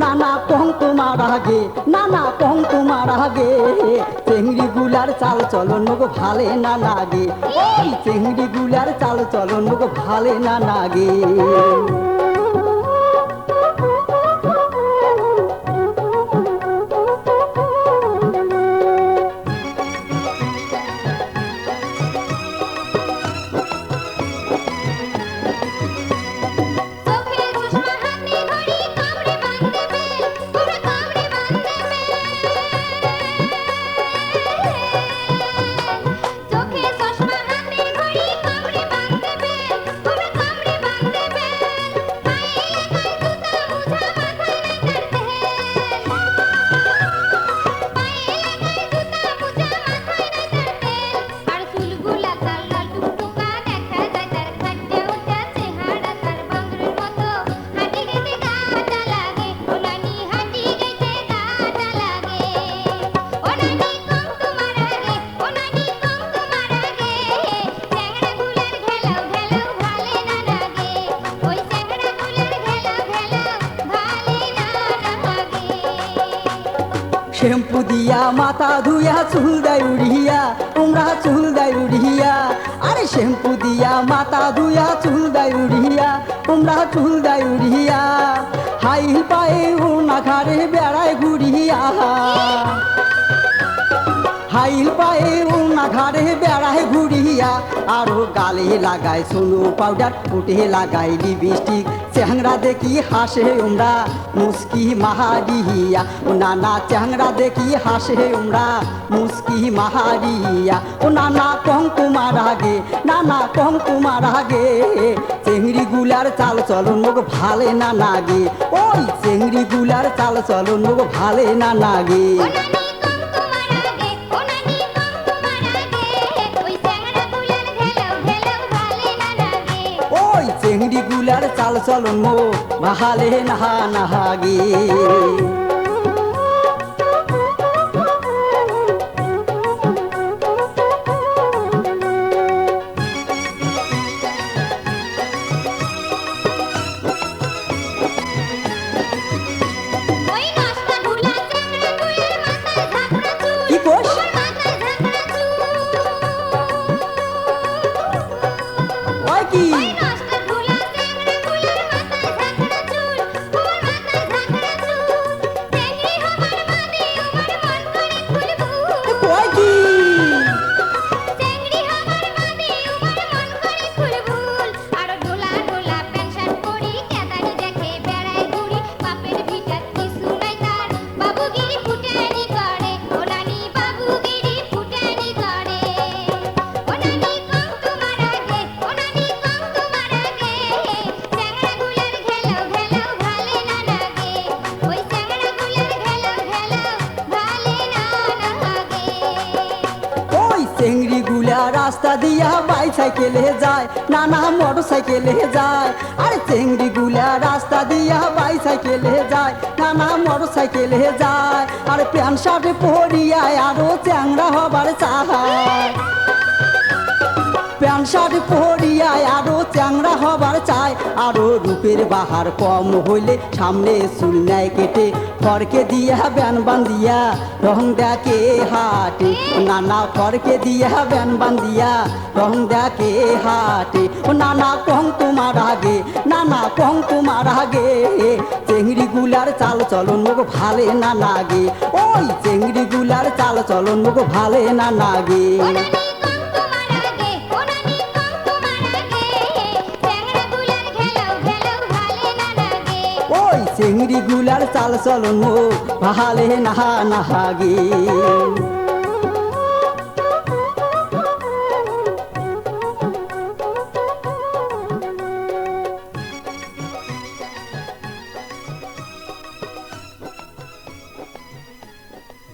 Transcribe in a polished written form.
নানা কং তোমার আগে নানা কং তোমার আগে চেংড়ি গুলার চাল চলন গো ভালে না লাগে ওই চেংড়ি গুলার চাল চলন গো ভালে না লাগে শ্যাম্পু দিয়া মাথা ধুইয়া চুল দেয় উড়িয়া তোমরা চুল দেয় উড়িয়া আরে শ্যাম্পু দিয়া মাথা ধুইয়া চুল দেয় উড়িয়া তোমরা চুল দেয় উড়িয়া হাইল পায়ে উনা ঘাড়ে বেড়ায় ঘুরিয়া হাইল পায়ে উনা ঘাড়ে বেড়ায় ঘুরিয়া আরো গালে লাগায় সোনো পাউডার ফুটে লাগায় লিপস্টিক চেহারা দেখি হাসে উমরা মুস্কি মাহারিয়া ও নানা চেহারা দেখি হাসে উমরা মুস্কি মাহারিয়া ও নানা কং তোমার আগে নানা কং তোমার আগে চেংড়ি গুলার চাল চলন গো ভালে না লাগে ওই চেংড়ি গুলার চাল চলন গো ভালে না লাগে চেংড়ি গুলার চাল চলন মো ভালে নাহা নাহাগে চেংড়ি গুলা রাস্তা দিয়া বাইসাইকেলে যায় নানা মোটর সাইকেলে যায় আরে চেংড়ি গুলা রাস্তা দিয়া বাইসাইকেলে যায় নানা মোটর সাইকেলে যায় আর প্যান্ট শার্ট পরিয়া আরো চ্যাংড়া হবার চায় প্যান্ট শার্ট পরিয়া আরো চ্যাংড়া হবার চায় আরো রূপের বাহার কম হইলে সামনে চুল নেয় কেটে ফরকে দিয়া ব্যান বান্দিয়া রং দেখে হাটে নানা ফরকে দিয়া ব্যান বান্দিয়া রং দেখে হাটে ও নানা কং তোমার আগে নানা কং তোমার আগে চেংড়ি গুলার চাল চলন গো ভালে না লাগে ওই চেংড়ি গুলার চাল চলন গো ভালে না লাগে চেংড়ি গুলার চাল চলন ভালে নাহা নাহাগে